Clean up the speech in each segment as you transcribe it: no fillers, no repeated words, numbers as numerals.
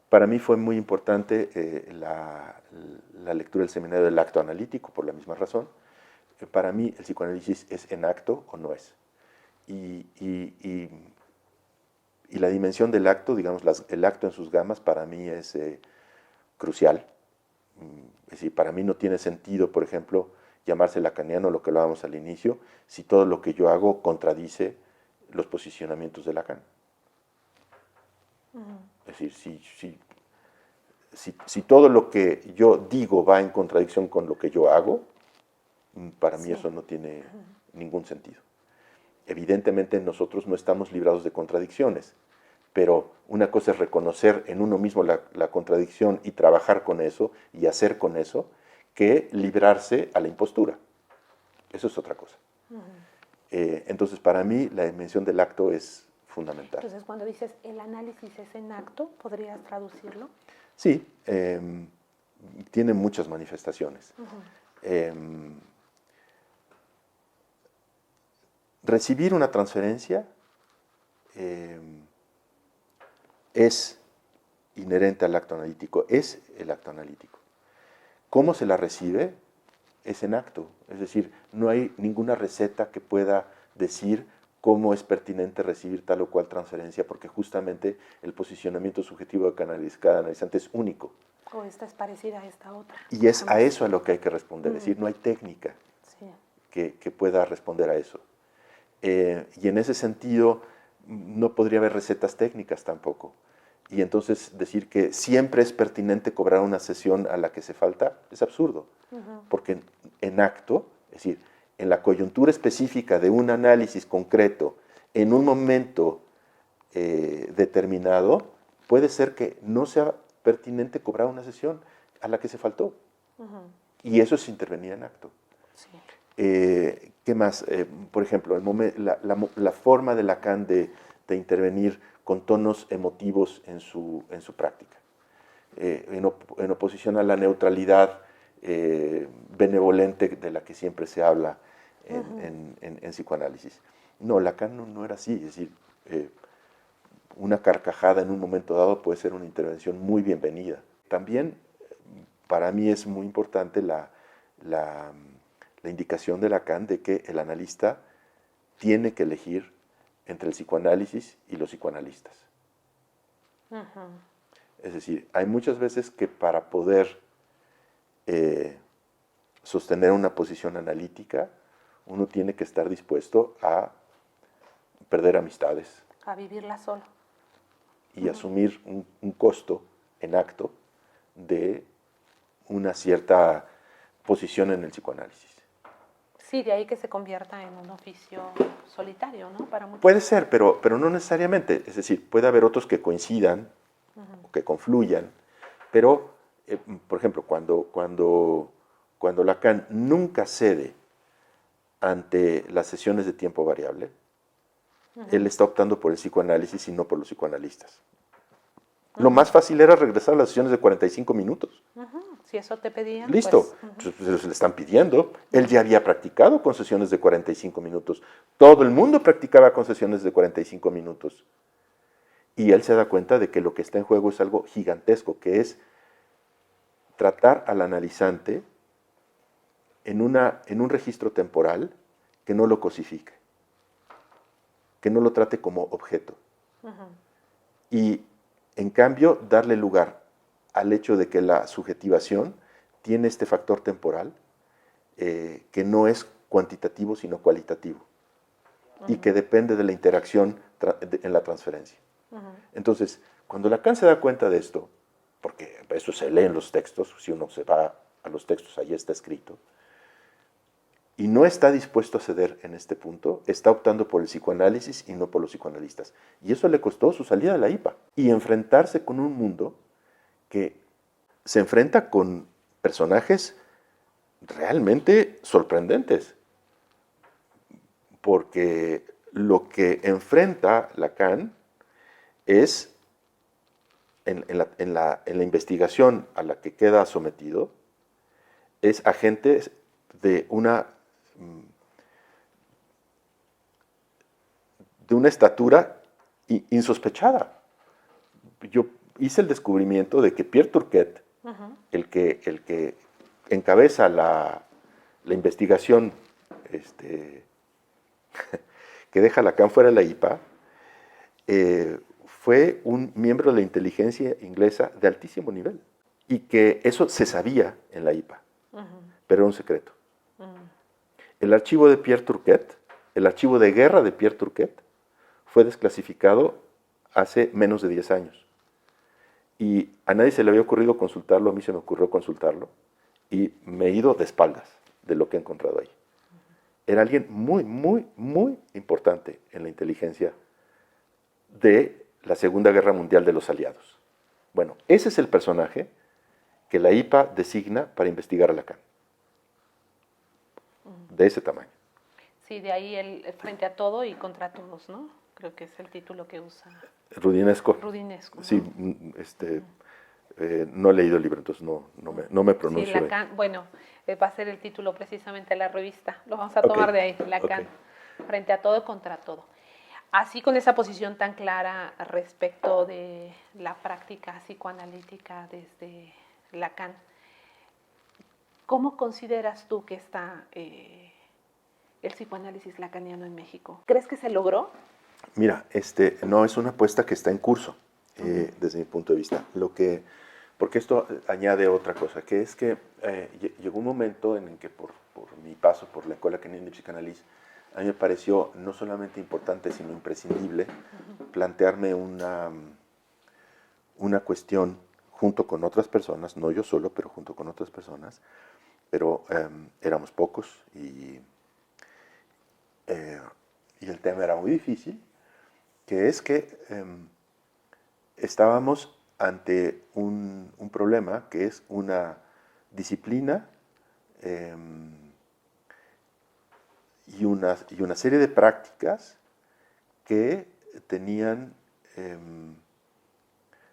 Para mí fue muy importante la lectura del seminario del acto analítico, por la misma razón. Para mí el psicoanálisis es en acto o no es. Y, y, y, y la dimensión del acto, digamos, el acto en sus gamas, para mí es crucial. Es decir, para mí no tiene sentido, por ejemplo, llamarse lacaniano, lo que hablábamos al inicio, si todo lo que yo hago contradice los posicionamientos de Lacan. Es decir, si todo lo que yo digo va en contradicción con lo que yo hago, para mí eso no tiene ningún sentido. Evidentemente nosotros no estamos librados de contradicciones, pero una cosa es reconocer en uno mismo la contradicción y trabajar con eso y hacer con eso, que librarse a la impostura. Eso es otra cosa. Entonces, para mí, la dimensión del acto es fundamental. Entonces, cuando dices el análisis es en acto, ¿podrías traducirlo? Sí, tiene muchas manifestaciones. Recibir una transferencia es inherente al acto analítico, es el acto analítico. ¿Cómo se la recibe? Es en acto, es decir, no hay ninguna receta que pueda decir cómo es pertinente recibir tal o cual transferencia, porque justamente el posicionamiento subjetivo de cada analizante es único. O esta es parecida a esta otra. Y es a eso a lo que hay que responder, es decir, no hay técnica que pueda responder a eso. Y en ese sentido, no podría haber recetas técnicas tampoco. Y entonces decir que siempre es pertinente cobrar una sesión a la que se falta es absurdo. Porque en acto, es decir, en la coyuntura específica de un análisis concreto, en un momento determinado, puede ser que no sea pertinente cobrar una sesión a la que se faltó. Y eso es intervenir en acto. Sí. ¿Qué más? Por ejemplo, la forma de Lacan de intervenir con tonos emotivos en su práctica, en oposición a la neutralidad benevolente de la que siempre se habla en psicoanálisis. No, Lacan no era así, es decir, una carcajada en un momento dado puede ser una intervención muy bienvenida. También para mí es muy importante la indicación de Lacan de que el analista tiene que elegir entre el psicoanálisis y los psicoanalistas. Es decir, hay muchas veces que para poder sostener una posición analítica, uno tiene que estar dispuesto a perder amistades. A vivirla solo. Y asumir un costo en acto de una cierta posición en el psicoanálisis. Sí, de ahí que se convierta en un oficio solitario, ¿no? Para muchos. Puede ser, pero no necesariamente. Es decir, puede haber otros que coincidan o que confluyan, pero, por ejemplo, cuando Lacan nunca cede ante las sesiones de tiempo variable, él está optando por el psicoanálisis y no por los psicoanalistas. Lo más fácil era regresar a las sesiones de 45 minutos. Si eso te pedían, Listo, pues, le están pidiendo. Él ya había practicado con sesiones de 45 minutos. Todo el mundo practicaba con sesiones de 45 minutos. Y él se da cuenta de que lo que está en juego es algo gigantesco, que es tratar al analizante en un registro temporal que no lo cosifique, que no lo trate como objeto. Y, en cambio, darle lugar al hecho de que la subjetivación tiene este factor temporal que no es cuantitativo, sino cualitativo, y que depende de la interacción en la transferencia. Entonces, cuando Lacan se da cuenta de esto, porque eso se lee en los textos, si uno se va a los textos, ahí está escrito, y no está dispuesto a ceder en este punto, está optando por el psicoanálisis y no por los psicoanalistas. Y eso le costó su salida de la IPA y enfrentarse con un mundo que se enfrenta con personajes realmente sorprendentes, porque lo que enfrenta Lacan es, en la investigación a la que queda sometido, es agentes de una estatura insospechada. hice el descubrimiento de que Pierre Turquet, el que encabeza la investigación que deja a Lacan fuera de la IPA, fue un miembro de la inteligencia inglesa de altísimo nivel. Y que eso se sabía en la IPA, pero era un secreto. El archivo de Pierre Turquet, el archivo de guerra de Pierre Turquet, fue desclasificado hace menos de 10 años. Y a nadie se le había ocurrido consultarlo, a mí se me ocurrió consultarlo, y me he ido de espaldas de lo que he encontrado ahí. Era alguien muy, muy, muy importante en la inteligencia de la Segunda Guerra Mundial de los Aliados. Bueno, ese es el personaje que la IPA designa para investigar a Lacan. De ese tamaño. Sí, de ahí el frente a todo y contra todos, ¿no? Creo que es el título que usa. Rudinesco. Rudinesco, ¿no? Sí, no he leído el libro, entonces no me pronuncio. Sí, Lacan, bueno, va a ser el título precisamente de la revista. Lo vamos a tomar de ahí, Lacan, frente a todo y contra todo. Así, con esa posición tan clara respecto de la práctica psicoanalítica desde Lacan, ¿cómo consideras tú que está el psicoanálisis lacaniano en México? ¿Crees que se llegó? Mira, no es una apuesta que está en curso, desde mi punto de vista. Porque esto añade otra cosa, que es que llegó un momento en el que por mi paso por la Escuela Canadiense de Psicoanálisis, a mí me pareció no solamente importante, sino imprescindible plantearme una cuestión junto con otras personas, no yo solo, pero junto con otras personas, pero éramos pocos y el tema era muy difícil, que es que estábamos ante un problema que es una disciplina y una serie de prácticas que tenían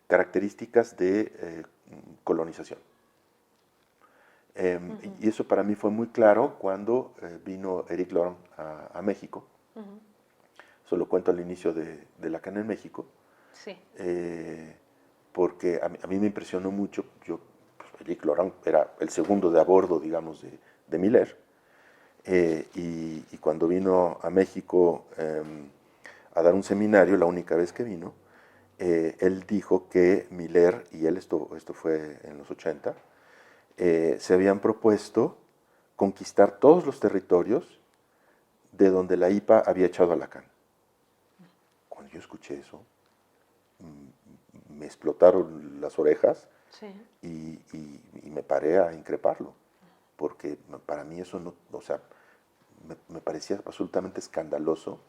características de colonización. Y eso para mí fue muy claro cuando vino Éric Laurent a México. Eso lo cuento al inicio de Lacan en México. Sí. Porque a mí me impresionó mucho. Éric Laurent era el segundo de a bordo, digamos, de Miller. Y cuando vino a México a dar un seminario, la única vez que vino, él dijo que Miller y él, esto fue en los 80, se habían propuesto conquistar todos los territorios de donde la IPA había echado a Lacan. Cuando yo escuché eso, me explotaron las orejas. Sí. y me paré a increparlo, porque para mí eso no, o sea, me parecía absolutamente escandaloso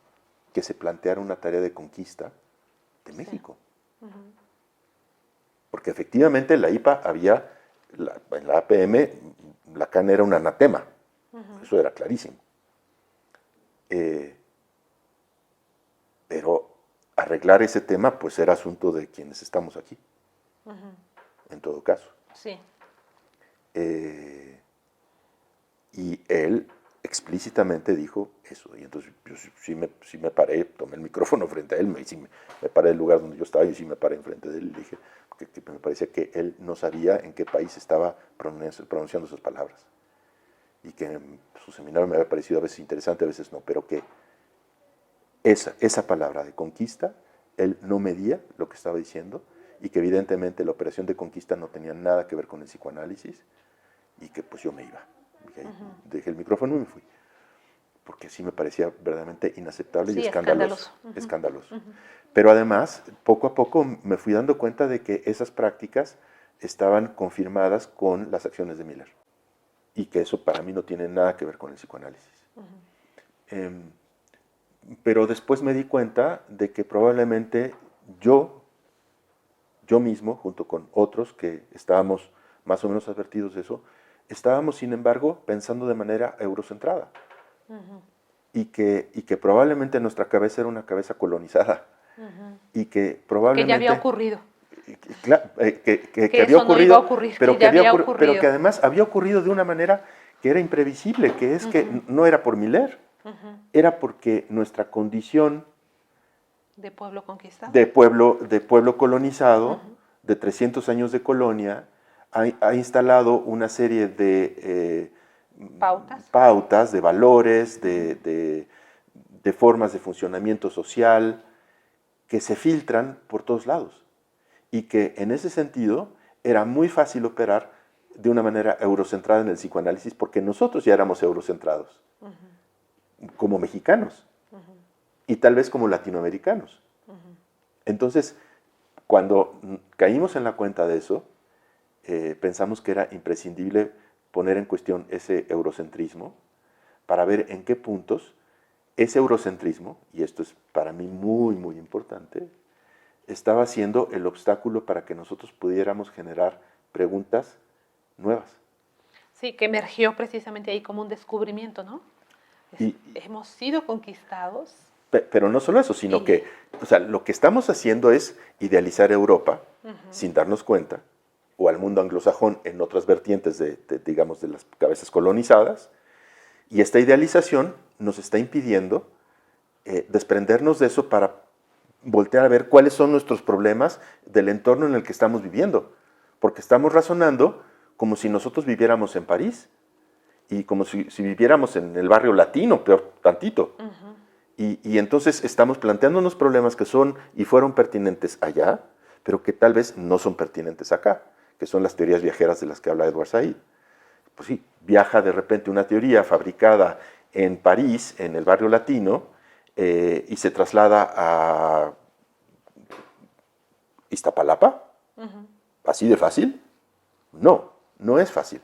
que se planteara una tarea de conquista de México. Sí. Porque efectivamente la IPA había, en la APM, Lacan era un anatema, eso era clarísimo. Pero arreglar ese tema, pues era asunto de quienes estamos aquí, en todo caso. Sí. Y él explícitamente dijo eso, y entonces yo sí me paré, tomé el micrófono frente a él, me paré del lugar donde yo estaba y sí me paré enfrente de él y le dije que me parecía que él no sabía en qué país estaba pronunciando esas palabras, y que su seminario me había parecido a veces interesante, a veces no, pero que esa palabra de conquista, él no medía lo que estaba diciendo, y que evidentemente la operación de conquista no tenía nada que ver con el psicoanálisis, y que pues yo me iba. Dejé el micrófono y me fui, porque sí me parecía verdaderamente inaceptable y escandaloso. Escandaloso. Pero además, poco a poco me fui dando cuenta de que esas prácticas estaban confirmadas con las acciones de Miller, y que eso para mí no tiene nada que ver con el psicoanálisis. Pero después me di cuenta de que probablemente yo mismo, junto con otros que estábamos más o menos advertidos de eso, estábamos, sin embargo, pensando de manera eurocentrada. Y que probablemente nuestra cabeza era una cabeza colonizada. Y que probablemente... Que ya había ocurrido. Que había ocurrido, no iba a ocurrir, pero que que además había ocurrido de una manera que era imprevisible, que es que no era por Miller, era porque nuestra condición de pueblo conquistado, de pueblo colonizado, de 300 años de colonia ha instalado una serie de pautas, de valores, de formas de funcionamiento social que se filtran por todos lados y que en ese sentido era muy fácil operar de una manera eurocentrada en el psicoanálisis porque nosotros ya éramos eurocentrados, como mexicanos y tal vez como latinoamericanos. Entonces, cuando caímos en la cuenta de eso, pensamos que era imprescindible poner en cuestión ese eurocentrismo para ver en qué puntos ese eurocentrismo, y esto es para mí muy, muy importante, estaba siendo el obstáculo para que nosotros pudiéramos generar preguntas nuevas. Sí, que emergió precisamente ahí como un descubrimiento, ¿no? Hemos sido conquistados. Pero no solo eso, sino que o sea, lo que estamos haciendo es idealizar Europa sin darnos cuenta, o al mundo anglosajón en otras vertientes digamos, de las cabezas colonizadas, y esta idealización nos está impidiendo desprendernos de eso para voltear a ver cuáles son nuestros problemas del entorno en el que estamos viviendo, porque estamos razonando como si nosotros viviéramos en París, y como si viviéramos en el barrio latino, peor tantito. Y entonces estamos planteándonos problemas que son y fueron pertinentes allá, pero que tal vez no son pertinentes acá, que son las teorías viajeras de las que habla Edward Said. Pues sí, viaja de repente una teoría fabricada en París, en el barrio latino, y se traslada a Iztapalapa. ¿Así de fácil? No, no es fácil.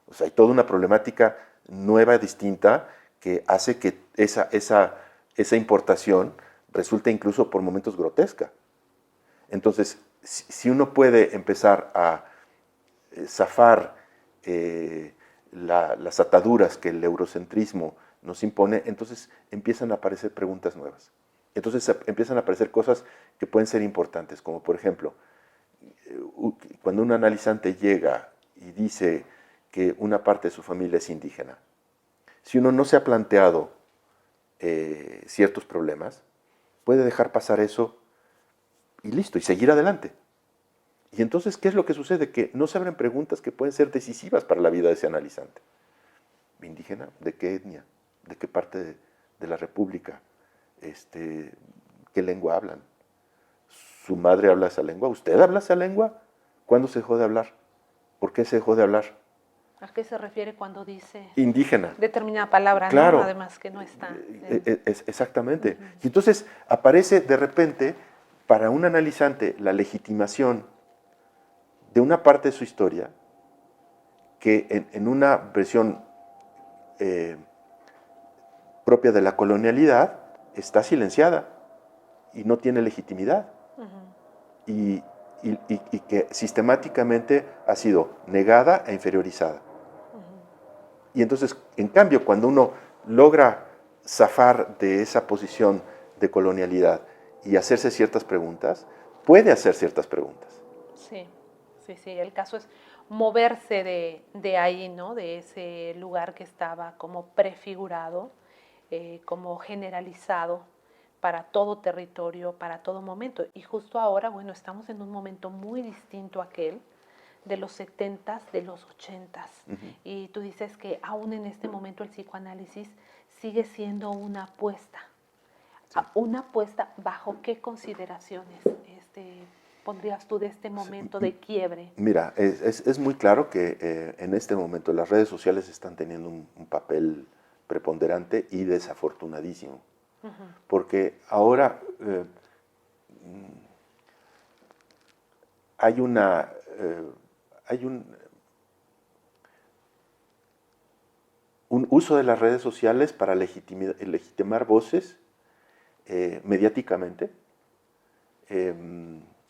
O sea, hay toda una problemática nueva, distinta, que hace que esa importación resulte incluso por momentos grotesca. Entonces, si uno puede empezar a zafar las ataduras que el eurocentrismo nos impone, entonces empiezan a aparecer preguntas nuevas. Entonces empiezan a aparecer cosas que pueden ser importantes, como por ejemplo, cuando un analizante llega y dice que una parte de su familia es indígena, si uno no se ha planteado ciertos problemas, puede dejar pasar eso y listo, y seguir adelante. Y entonces, ¿qué es lo que sucede? Que no se abren preguntas que pueden ser decisivas para la vida de ese analizante. ¿Indígena? ¿De qué etnia? ¿De qué parte de la república? ¿Qué lengua hablan? ¿Su madre habla esa lengua? ¿Usted habla esa lengua? ¿Cuándo se dejó de hablar? ¿Por qué se dejó de hablar? ¿A qué se refiere cuando dice indígena? Determinada palabra, claro, ¿no? Además que no está. Exactamente. Y entonces aparece de repente para un analizante la legitimación de una parte de su historia que en una versión propia de la colonialidad está silenciada y no tiene legitimidad. Y que sistemáticamente ha sido negada e inferiorizada. Y entonces, en cambio, cuando uno logra zafar de esa posición de colonialidad y hacerse ciertas preguntas, puede hacer ciertas preguntas. Sí, sí, sí. El caso es moverse de ahí, ¿no? De ese lugar que estaba como prefigurado, como generalizado para todo territorio, para todo momento. Y justo ahora, bueno, estamos en un momento muy distinto a aquel de los 70s, de los 80s. Y tú dices que aún en este momento el psicoanálisis sigue siendo una apuesta. Sí. ¿Una apuesta bajo qué consideraciones pondrías tú de este momento de quiebre? Mira, es muy claro que en este momento las redes sociales están teniendo un papel preponderante y desafortunadísimo. Porque ahora hay un uso de las redes sociales para legitimar voces mediáticamente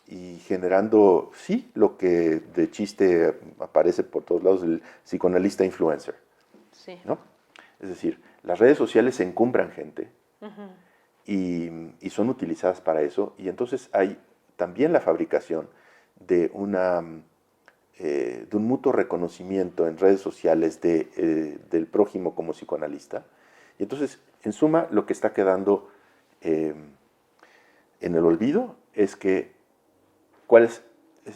y generando, sí, lo que de chiste aparece por todos lados, el psicoanalista influencer. Sí. ¿No? Es decir, las redes sociales encumbran gente y son utilizadas para eso, y entonces hay también la fabricación de un mutuo reconocimiento en redes sociales del prójimo como psicoanalista. Y entonces, en suma, lo que está quedando en el olvido es que cuál es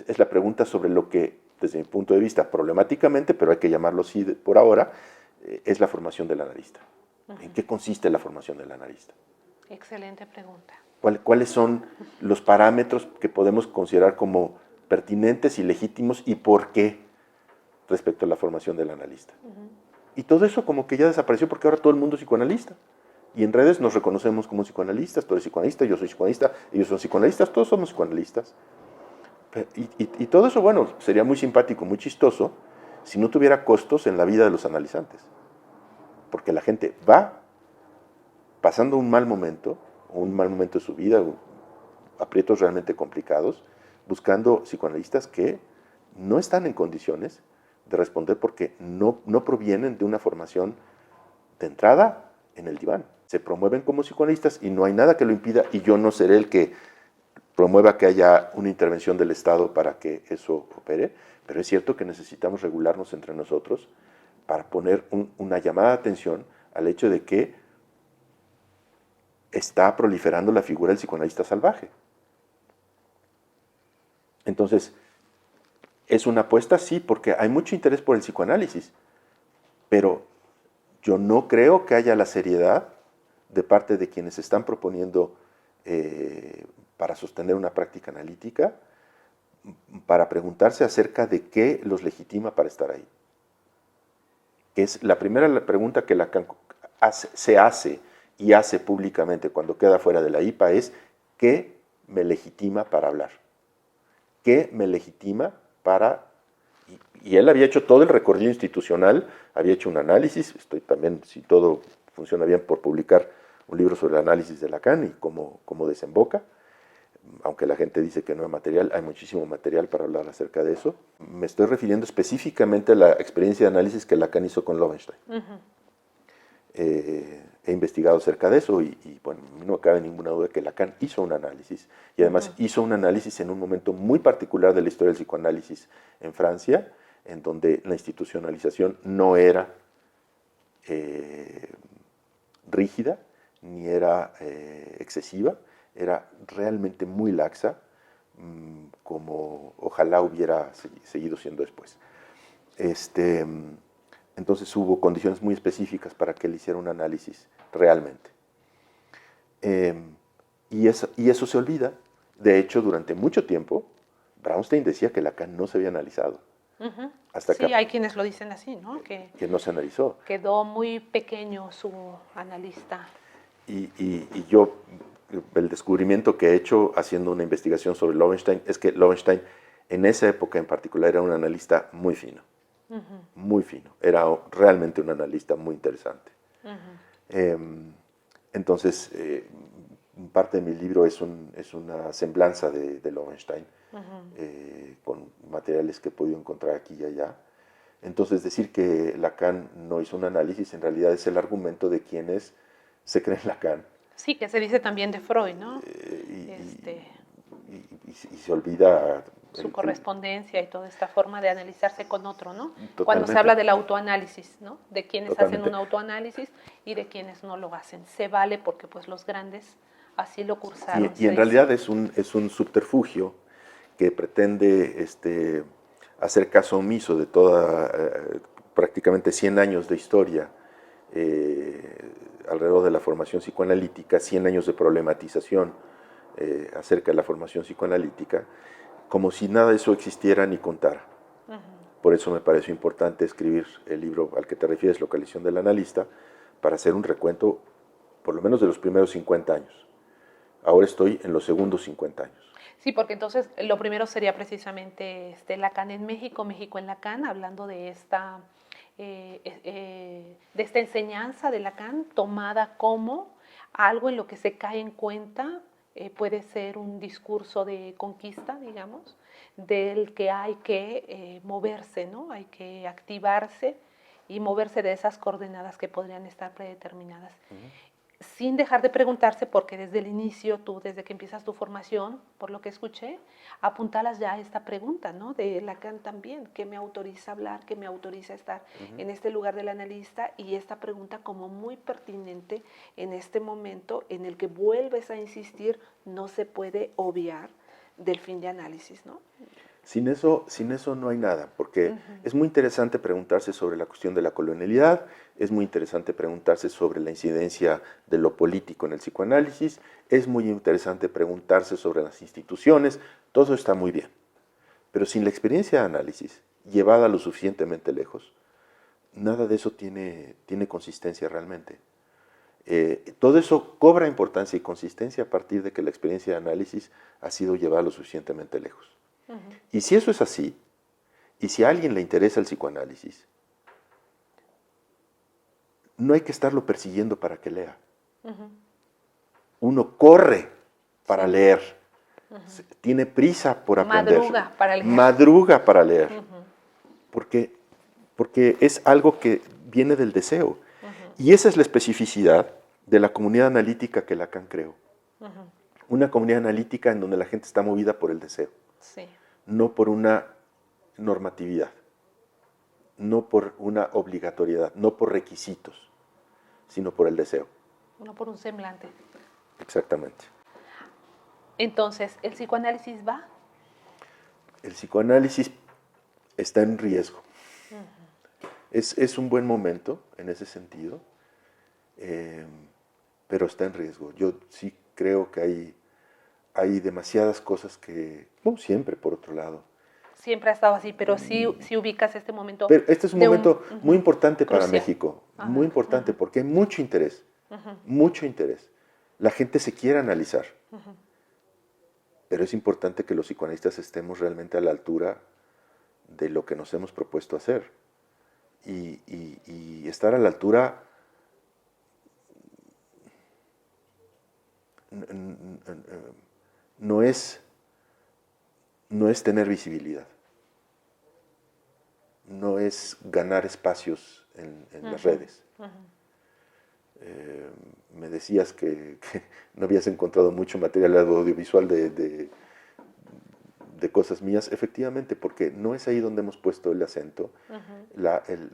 es la pregunta sobre lo que, desde mi punto de vista, problemáticamente, pero hay que llamarlo así por ahora, es la formación del analista. ¿En qué consiste la formación del analista? Excelente pregunta. ¿Cuáles son los parámetros que podemos considerar como pertinentes y legítimos y por qué respecto a la formación del analista? Y todo eso como que ya desapareció porque ahora todo el mundo es psicoanalista. Y en redes nos reconocemos como psicoanalistas, tú eres psicoanalista, yo soy psicoanalista, ellos son psicoanalistas, todos somos psicoanalistas. Y todo eso, bueno, sería muy simpático, muy chistoso, si no tuviera costos en la vida de los analizantes. Porque la gente va pasando un mal momento de su vida, aprietos realmente complicados, buscando psicoanalistas que no están en condiciones de responder porque no provienen de una formación de entrada en el diván. Se promueven como psicoanalistas y no hay nada que lo impida, y yo no seré el que promueva que haya una intervención del Estado para que eso opere, pero es cierto que necesitamos regularnos entre nosotros para poner una llamada de atención al hecho de que está proliferando la figura del psicoanalista salvaje. Entonces, ¿es una apuesta? Sí, porque hay mucho interés por el psicoanálisis, pero yo no creo que haya la seriedad de parte de quienes están proponiendo para sostener una práctica analítica, para preguntarse acerca de qué los legitima para estar ahí. Que es la primera pregunta que Lacan se hace y hace públicamente cuando queda fuera de la IPA es: ¿qué me legitima para hablar? ¿Qué me legitima para...? Y él había hecho todo el recorrido institucional, había hecho un análisis, estoy también, si todo funciona bien, por publicar un libro sobre el análisis de Lacan y cómo desemboca, aunque la gente dice que no hay material, hay muchísimo material para hablar acerca de eso. Me estoy refiriendo específicamente a la experiencia de análisis que Lacan hizo con Lowenstein. He investigado acerca de eso y bueno, no cabe ninguna duda que Lacan hizo un análisis, y además hizo un análisis en un momento muy particular de la historia del psicoanálisis en Francia, en donde la institucionalización no era rígida ni era excesiva, era realmente muy laxa, como ojalá hubiera seguido siendo después. Entonces hubo condiciones muy específicas para que él hiciera un análisis realmente. Y eso se olvida. De hecho, durante mucho tiempo, Brownstein decía que Lacan no se había analizado. Hasta sí, hay quienes lo dicen así, ¿no? Que no se analizó. Quedó muy pequeño su analista. Y yo, el descubrimiento que he hecho haciendo una investigación sobre Lowenstein es que Lowenstein, en esa época en particular, era un analista muy fino. Muy fino. Era realmente un analista muy interesante. Entonces, parte de mi libro es una semblanza de Lowenstein, con materiales que he podido encontrar aquí y allá. Entonces, decir que Lacan no hizo un análisis en realidad es el argumento de quienes se creen Lacan. Sí, que se dice también de Freud, ¿no? Y se olvida su correspondencia y toda esta forma de analizarse con otro, ¿no? Totalmente. Cuando se habla del autoanálisis, ¿no? De quienes hacen un autoanálisis y de quienes no lo hacen. Se vale porque pues los grandes así lo cursaron. Y en realidad es un subterfugio que pretende hacer caso omiso de toda, prácticamente 100 años de historia alrededor de la formación psicoanalítica, 100 años de problematización acerca de la formación psicoanalítica, como si nada de eso existiera ni contara. Por eso me pareció importante escribir el libro al que te refieres, Localización del Analista, para hacer un recuento por lo menos de los primeros 50 años. Ahora estoy en los segundos 50 años. Sí, porque entonces lo primero sería precisamente Lacan en México, México en Lacan, hablando de esta enseñanza de Lacan tomada como algo en lo que se cae en cuenta. Puede ser un discurso de conquista, digamos, del que hay que moverse, ¿no? Hay que activarse y moverse de esas coordenadas que podrían estar predeterminadas. Sin dejar de preguntarse, porque desde el inicio, desde que empiezas tu formación, por lo que escuché, apuntalas ya a esta pregunta, ¿no? De Lacan también, ¿qué me autoriza a hablar? ¿Qué me autoriza a estar en este lugar del analista? Y esta pregunta como muy pertinente en este momento en el que vuelves a insistir, no se puede obviar del fin de análisis, ¿no? Sin eso no hay nada, porque es muy interesante preguntarse sobre la cuestión de la colonialidad, es muy interesante preguntarse sobre la incidencia de lo político en el psicoanálisis, es muy interesante preguntarse sobre las instituciones, todo está muy bien. Pero sin la experiencia de análisis, llevada lo suficientemente lejos, nada de eso tiene consistencia realmente. Todo eso cobra importancia y consistencia a partir de que la experiencia de análisis ha sido llevada lo suficientemente lejos. Y si eso es así, y si a alguien le interesa el psicoanálisis, no hay que estarlo persiguiendo para que lea. Uno corre para leer, tiene prisa por aprender. Madruga para leer. Madruga para leer, porque es algo que viene del deseo. Y esa es la especificidad de la comunidad analítica que Lacan creó. Una comunidad analítica en donde la gente está movida por el deseo. Sí. No por una normatividad, no por una obligatoriedad, no por requisitos, sino por el deseo. No por un semblante. Exactamente. Entonces, ¿el psicoanálisis va? El psicoanálisis está en riesgo. Es un buen momento en ese sentido, pero está en riesgo. Yo sí creo que hay demasiadas cosas que, no siempre por otro lado. Siempre ha estado así, pero sí ubicas este momento. Pero este es un momento muy importante para crucial. México, muy importante, porque hay mucho interés, mucho interés. La gente se quiere analizar, pero es importante que los psicoanalistas estemos realmente a la altura de lo que nos hemos propuesto hacer. Y estar a la altura no es tener visibilidad, no es ganar espacios en las redes. Me decías que no habías encontrado mucho material audiovisual de cosas mías, efectivamente, porque no es ahí donde hemos puesto el acento.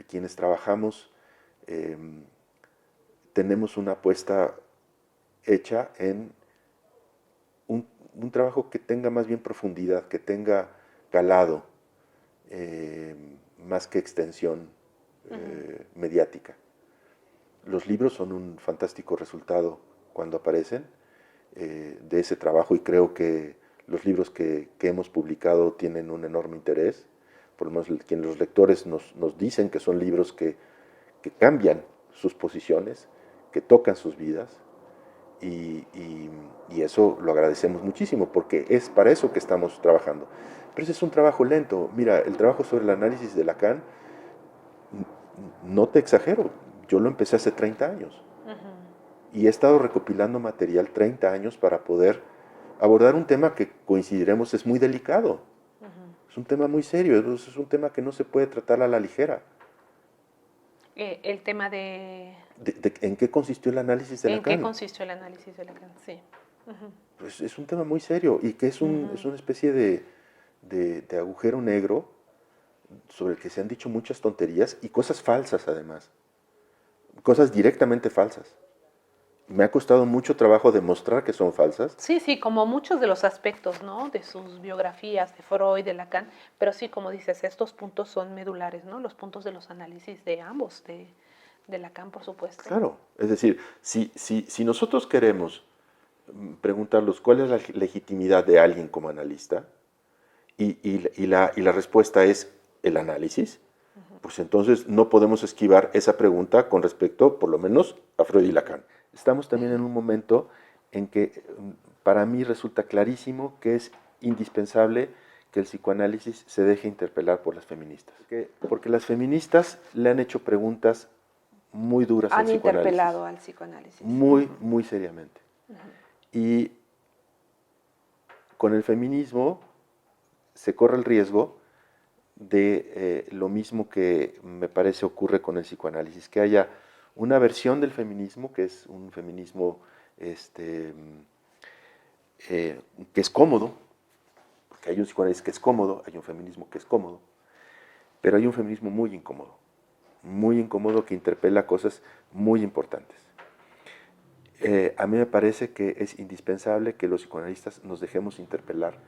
Quienes trabajamos tenemos una apuesta hecha en un trabajo que tenga más bien profundidad, que tenga calado, más que extensión mediática. Los libros son un fantástico resultado cuando aparecen de ese trabajo, y creo que los libros que hemos publicado tienen un enorme interés. Por lo menos los lectores nos dicen que son libros que cambian sus posiciones, que tocan sus vidas, y eso lo agradecemos muchísimo, porque es para eso que estamos trabajando. Pero ese es un trabajo lento. Mira, el trabajo sobre el análisis de Lacan, no te exagero, yo lo empecé hace 30 años. Y he estado recopilando material 30 años para poder abordar un tema que, coincidiremos, es muy delicado. Es un tema muy serio, es un tema que no se puede tratar a la ligera. El tema de ¿En qué consistió el análisis de Lacan? ¿En qué consistió el análisis de Lacan? Sí. Pues es un tema muy serio y que es una especie de agujero negro sobre el que se han dicho muchas tonterías y cosas falsas, además. Cosas directamente falsas. Me ha costado mucho trabajo demostrar que son falsas. Sí, como muchos de los aspectos, ¿no? De sus biografías, de Freud, de Lacan, pero sí, como dices, estos puntos son medulares, ¿no? Los puntos de los análisis de ambos, de Lacan, por supuesto. Claro, es decir, si nosotros queremos preguntarnos cuál es la legitimidad de alguien como analista, y la respuesta es el análisis, pues entonces no podemos esquivar esa pregunta con respecto, por lo menos, a Freud y Lacan. Estamos también en un momento en que para mí resulta clarísimo que es indispensable que el psicoanálisis se deje interpelar por las feministas. Porque las feministas le han hecho preguntas muy duras al psicoanálisis. Han interpelado al psicoanálisis. Muy seriamente. Y con el feminismo se corre el riesgo de lo mismo que me parece ocurre con el psicoanálisis, que haya una versión del feminismo que es un feminismo que es cómodo, porque hay un psicoanálisis que es cómodo, hay un feminismo que es cómodo, pero hay un feminismo muy incómodo que interpela cosas muy importantes. A mí me parece que es indispensable que los psicoanalistas nos dejemos interpelar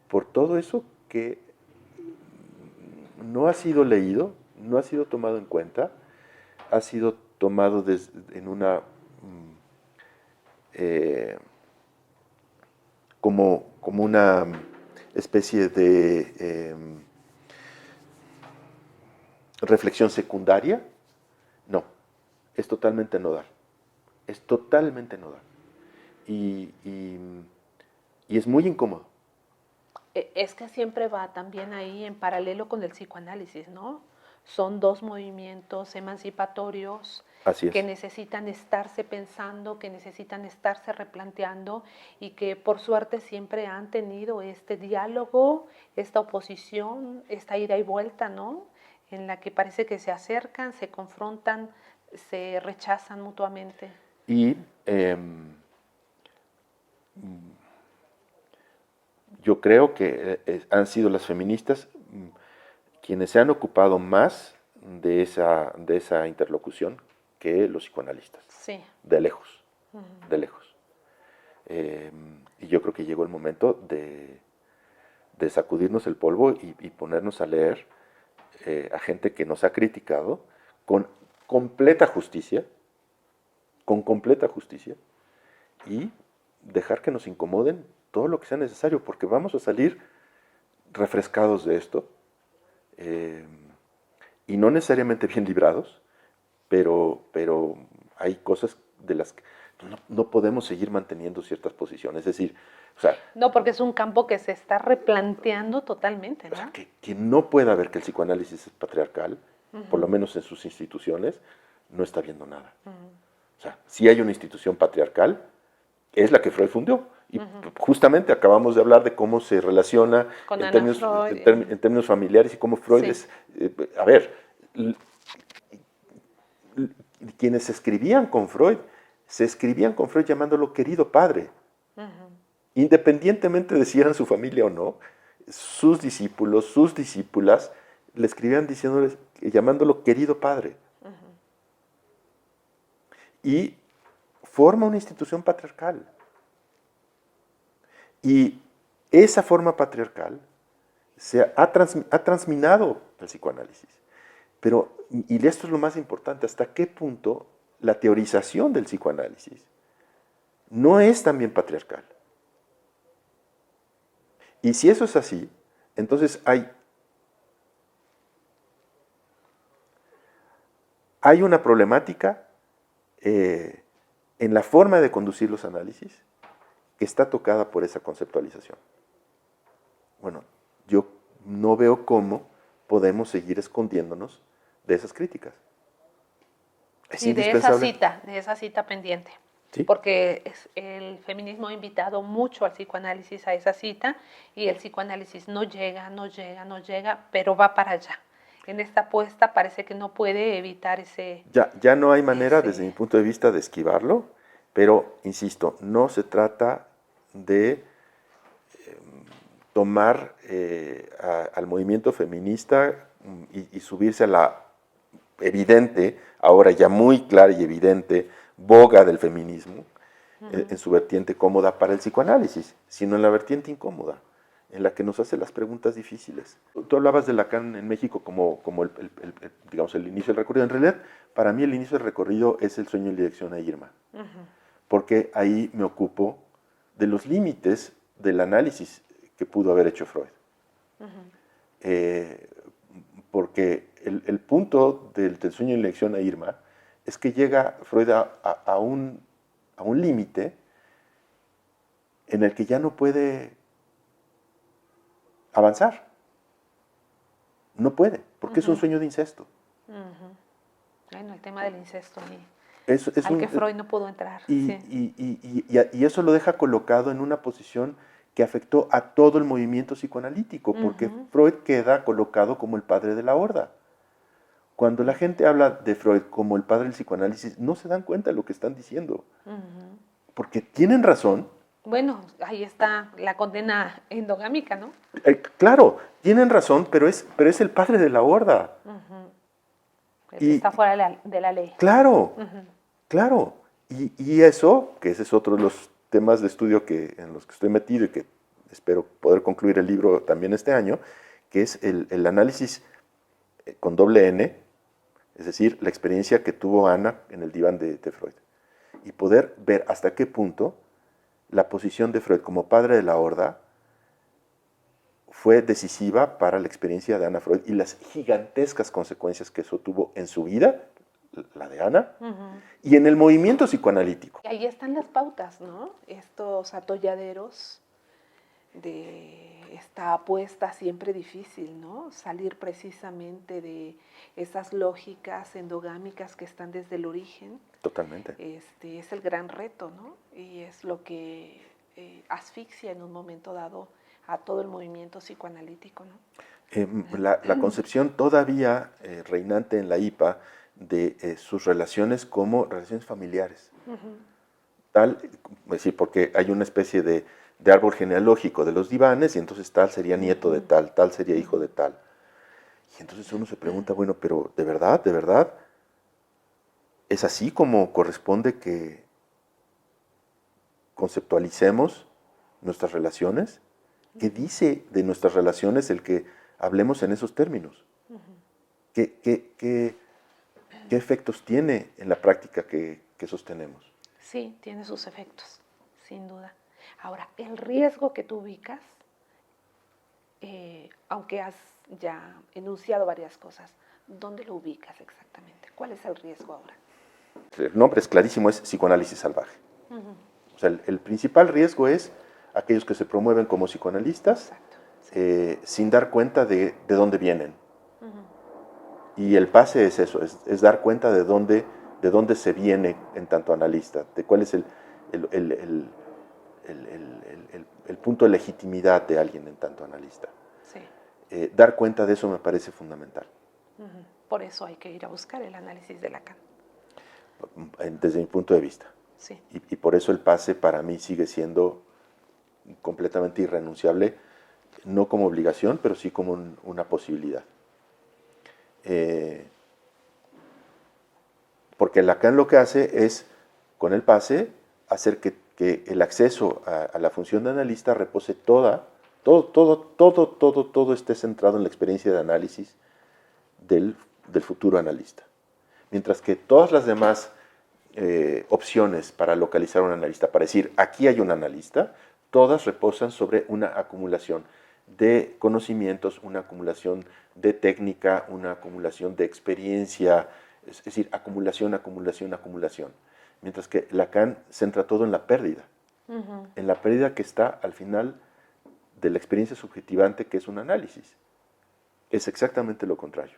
por todo eso porque no ha sido leído, no ha sido tomado en cuenta, ha sido tomado en una como una especie de reflexión secundaria. No, es totalmente nodal. Es totalmente nodal. Y es muy incómodo. Es que siempre va también ahí en paralelo con el psicoanálisis, ¿no? Son dos movimientos emancipatorios Así es. que necesitan estarse pensando, que necesitan estarse replanteando y que por suerte siempre han tenido este diálogo, esta oposición, esta ida y vuelta, ¿no? En la que parece que se acercan, se confrontan, se rechazan mutuamente. Y yo creo que han sido las feministas quienes se han ocupado más de esa interlocución que los psicoanalistas. Sí. De lejos, de lejos. Y yo creo que llegó el momento de sacudirnos el polvo y ponernos a leer a gente que nos ha criticado con completa justicia, y dejar que nos incomoden todo lo que sea necesario, porque vamos a salir refrescados de esto, y no necesariamente bien librados, pero hay cosas de las que no podemos seguir manteniendo ciertas posiciones. Es decir, o sea, no, porque es un campo que se está replanteando totalmente, ¿no? O sea, que no pueda ver que el psicoanálisis es patriarcal, por lo menos en sus instituciones, no está viendo nada. O sea, si hay una institución patriarcal, es la que Freud fundó. Y justamente acabamos de hablar de cómo se relaciona Con en Ana Freud. en términos familiares y cómo Freud Sí. es... a ver, quienes escribían con Freud, se escribían con Freud llamándolo querido padre. Independientemente de si eran su familia o no, sus discípulos, sus discípulas, le escribían llamándolo querido padre. Y forma una institución patriarcal. Y esa forma patriarcal ha transminado el psicoanálisis. Pero, y esto es lo más importante, ¿hasta qué punto la teorización del psicoanálisis no es también patriarcal? Y si eso es así, entonces hay una problemática en la forma de conducir los análisis que está tocada por esa conceptualización. Bueno, yo no veo cómo podemos seguir escondiéndonos de esas críticas. Es y indispensable. de esa cita pendiente. ¿Sí? Porque el feminismo ha invitado mucho al psicoanálisis a esa cita y el psicoanálisis no llega, pero va para allá. En esta apuesta parece que no puede evitar ese... Ya no hay manera, desde mi punto de vista, de esquivarlo, pero, insisto, no se trata de tomar al movimiento feminista y subirse a la evidente, ahora ya muy clara y evidente, boga del feminismo, en su vertiente cómoda para el psicoanálisis, sino en la vertiente incómoda, en la que nos hace las preguntas difíciles. Tú hablabas de Lacan en México como digamos, el inicio del recorrido. En realidad, para mí el inicio del recorrido es el sueño y la dirección a Irma, porque ahí me ocupo de los límites del análisis que pudo haber hecho Freud. Porque el punto del sueño y la dirección a Irma es que llega Freud a un límite en el que ya no puede avanzar. No puede, porque es un sueño de incesto. Bueno, el tema del incesto, Al que Freud no pudo entrar. Y eso lo deja colocado en una posición que afectó a todo el movimiento psicoanalítico, porque Freud queda colocado como el padre de la horda. Cuando la gente habla de Freud como el padre del psicoanálisis, no se dan cuenta de lo que están diciendo. Porque tienen razón. Bueno, ahí está la condena endogámica, ¿no? Claro, tienen razón, pero es el padre de la horda. Está fuera de la ley. Claro, claro. Y eso, que ese es otro de los temas de estudio en los que estoy metido y que espero poder concluir el libro también este año, que es el análisis con doble N, es decir, la experiencia que tuvo Ana en el diván de Freud, y poder ver hasta qué punto la posición de Freud como padre de la horda fue decisiva para la experiencia de Ana Freud y las gigantescas consecuencias que eso tuvo en su vida, la de Ana, y en el movimiento psicoanalítico. Y ahí están las pautas, ¿no? Estos atolladeros de esta apuesta siempre difícil, ¿no? Salir precisamente de esas lógicas endogámicas que están desde el origen. Totalmente. Es el gran reto, ¿no? Y es lo que asfixia en un momento dado a todo el movimiento psicoanalítico, ¿no? La concepción todavía reinante en la IPA de sus relaciones como relaciones familiares. Tal, es decir, porque hay una especie de árbol genealógico de los divanes, y entonces tal sería nieto de tal, tal sería hijo de tal. Y entonces uno se pregunta, bueno, pero ¿de verdad, es así como corresponde que conceptualicemos nuestras relaciones? ¿Qué dice de nuestras relaciones el que hablemos en esos términos? ¿Qué efectos tiene en la práctica que sostenemos? Sí, tiene sus efectos, sin duda. Ahora, el riesgo que tú ubicas, aunque has ya enunciado varias cosas, ¿dónde lo ubicas exactamente? ¿Cuál es el riesgo ahora? El nombre es clarísimo, es psicoanálisis salvaje. O sea, el principal riesgo es aquellos que se promueven como psicoanalistas sin dar cuenta de dónde vienen. Y el pase es eso, es dar cuenta de dónde se viene en tanto analista, de cuál es el punto de legitimidad de alguien en tanto analista. Sí. Dar cuenta de eso me parece fundamental. Por eso hay que ir a buscar el análisis de Lacan. Desde mi punto de vista. Sí. Y por eso el pase para mí sigue siendo completamente irrenunciable, no como obligación, pero sí como una posibilidad. Porque Lacan lo que hace es, con el pase, hacer que el acceso a la función de analista repose todo esté centrado en la experiencia de análisis del futuro analista. Mientras que todas las demás opciones para localizar a un analista, para decir, aquí hay un analista, todas reposan sobre una acumulación de conocimientos, una acumulación de técnica, una acumulación de experiencia, es decir, acumulación. Mientras que Lacan centra todo en la pérdida, en la pérdida que está al final de la experiencia subjetivante, que es un análisis. Es exactamente lo contrario.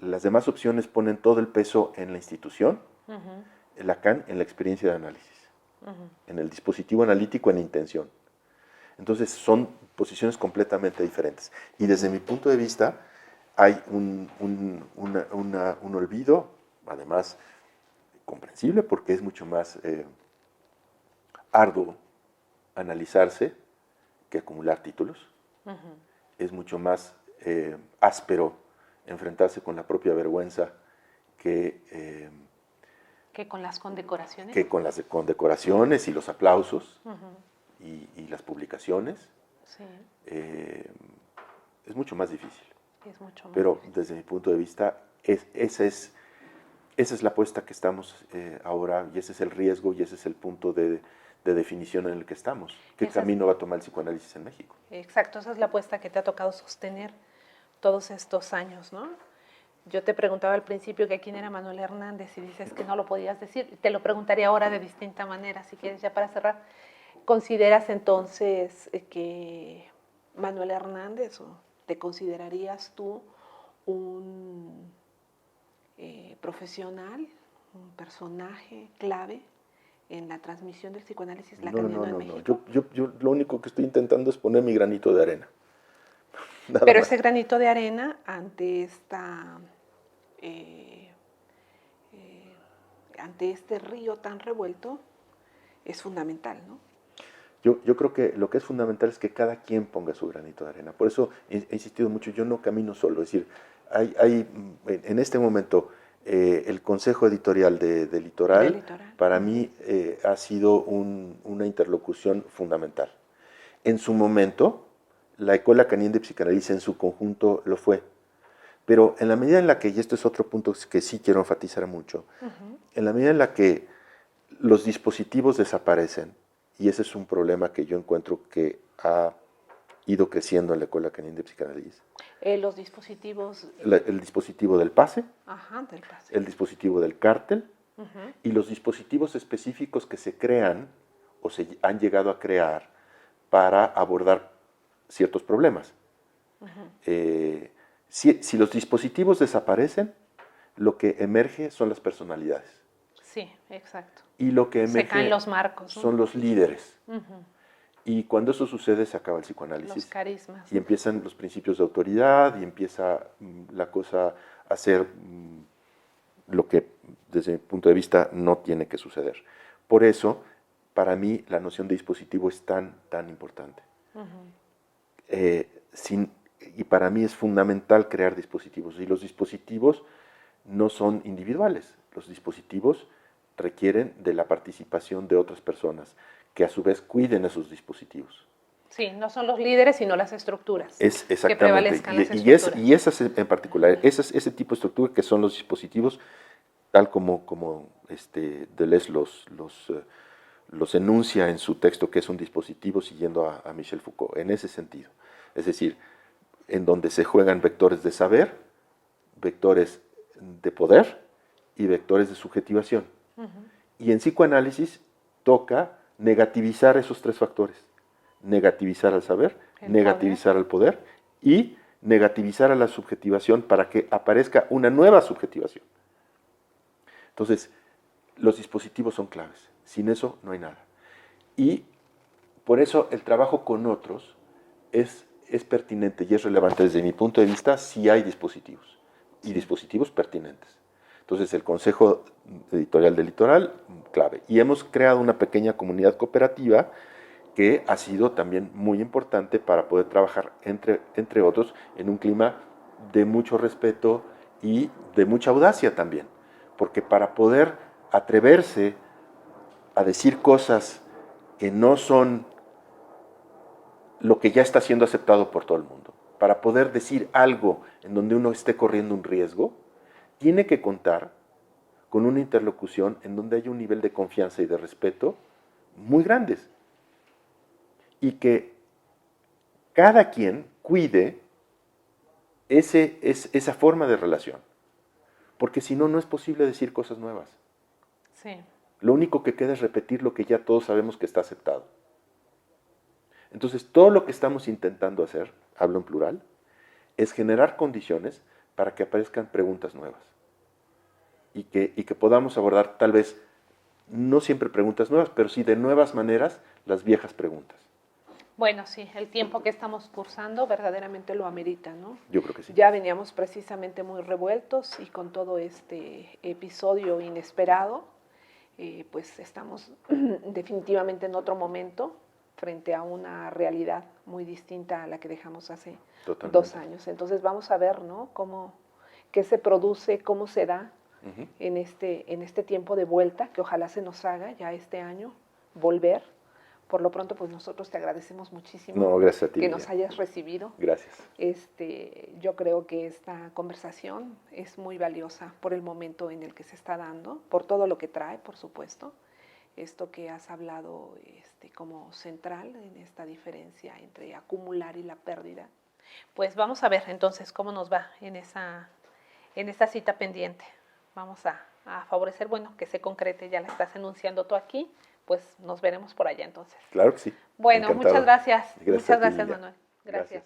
Las demás opciones ponen todo el peso en la institución, Lacan en la experiencia de análisis, en el dispositivo analítico, en la intención. Entonces son posiciones completamente diferentes. Y desde mi punto de vista hay un olvido, además comprensible, porque es mucho más arduo analizarse que acumular títulos. Es mucho más áspero enfrentarse con la propia vergüenza que con las condecoraciones. Que con las condecoraciones y los aplausos y las publicaciones. Sí. Es mucho más difícil. Es mucho más Pero difícil. desde mi punto de vista, esa es la apuesta que estamos ahora, y ese es el riesgo y ese es el punto de definición en el que estamos. ¿Qué camino va a tomar el psicoanálisis en México? Exacto, esa es la apuesta que te ha tocado sostener todos estos años, ¿no? Yo te preguntaba al principio que quién era Manuel Hernández y dices que no lo podías decir. Te lo preguntaría ahora de distinta manera, si quieres, ya para cerrar. ¿Consideras entonces que Manuel Hernández, o te considerarías tú un profesional, un personaje clave en la transmisión del psicoanálisis lacaniano en México? Yo lo único que estoy intentando es poner mi granito de arena. Pero ese granito de arena ante ante este río tan revuelto es fundamental, ¿no? Yo creo que lo que es fundamental es que cada quien ponga su granito de arena. Por eso he insistido mucho, yo no camino solo. Es decir, hay en este momento el consejo editorial de Litoral, para mí ha sido una interlocución fundamental. En su momento, la Escuela Canina de Psicoanálisis en su conjunto lo fue. Pero en la medida en la que, y esto es otro punto que sí quiero enfatizar mucho, en la medida en la que los dispositivos desaparecen, y ese es un problema que yo encuentro que ha ido creciendo en la Escuela Canina de Psicoanálisis. Los dispositivos... El dispositivo del pase, del pase, el dispositivo del cártel, y los dispositivos específicos que se crean o se han llegado a crear para abordar ciertos problemas. Si los dispositivos desaparecen, lo que emerge son las personalidades. Sí, exacto. Y lo que emerge se caen los marcos, ¿no? Son los líderes. Y cuando eso sucede, se acaba el psicoanálisis. Los carismas. Y empiezan los principios de autoridad y empieza la cosa a ser lo que, desde mi punto de vista, no tiene que suceder. Por eso, para mí, la noción de dispositivo es tan importante. Y para mí es fundamental crear dispositivos. Y los dispositivos no son individuales. Los dispositivos requieren de la participación de otras personas que a su vez cuiden esos dispositivos. Sí, no son los líderes, sino las estructuras. Exactamente. Que prevalezcan las estructuras. Y esas en particular, ese tipo de estructura que son los dispositivos, tal como Deleuze los enuncia en su texto, que es un dispositivo, siguiendo a Michel Foucault, en ese sentido. Es decir, en donde se juegan vectores de saber, vectores de poder y vectores de subjetivación. Y en psicoanálisis toca negativizar esos tres factores. Negativizar al saber, negativizar al poder y negativizar a la subjetivación para que aparezca una nueva subjetivación. Entonces, los dispositivos son claves. Sin eso no hay nada. Y por eso el trabajo con otros es pertinente y es relevante desde mi punto de vista si hay dispositivos y dispositivos pertinentes. Entonces, el Consejo Editorial del Litoral, clave. Y hemos creado una pequeña comunidad cooperativa que ha sido también muy importante para poder trabajar, entre otros, en un clima de mucho respeto y de mucha audacia también. Porque para poder atreverse a decir cosas que no son lo que ya está siendo aceptado por todo el mundo, para poder decir algo en donde uno esté corriendo un riesgo, tiene que contar con una interlocución en donde haya un nivel de confianza y de respeto muy grandes. Y que cada quien cuide esa forma de relación. Porque si no, no es posible decir cosas nuevas. Sí. Lo único que queda es repetir lo que ya todos sabemos que está aceptado. Entonces, todo lo que estamos intentando hacer, hablo en plural, es generar condiciones para que aparezcan preguntas nuevas. Y que podamos abordar, tal vez, no siempre preguntas nuevas, pero sí de nuevas maneras, las viejas preguntas. Bueno, sí, el tiempo que estamos cursando verdaderamente lo amerita, ¿no? Yo creo que sí. Ya veníamos precisamente muy revueltos y con todo este episodio inesperado, pues estamos definitivamente en otro momento frente a una realidad muy distinta a la que dejamos hace Totalmente. 2 años. Entonces vamos a ver, ¿no? Qué se produce, cómo se da en este tiempo de vuelta, que ojalá se nos haga ya este año, volver. Por lo pronto, pues nosotros te agradecemos muchísimo gracias a ti, que nos hayas recibido. Gracias. Yo creo que esta conversación es muy valiosa por el momento en el que se está dando, por todo lo que trae, por supuesto. Esto que has hablado como central en esta diferencia entre acumular y la pérdida. Pues vamos a ver entonces cómo nos va en esta cita pendiente. Vamos a favorecer, que se concrete, ya la estás enunciando tú aquí, pues nos veremos por allá entonces. Claro que sí. Bueno, Encantado. muchas gracias. Gracias Muchas a ti, gracias, Lilia. Manuel. Gracias.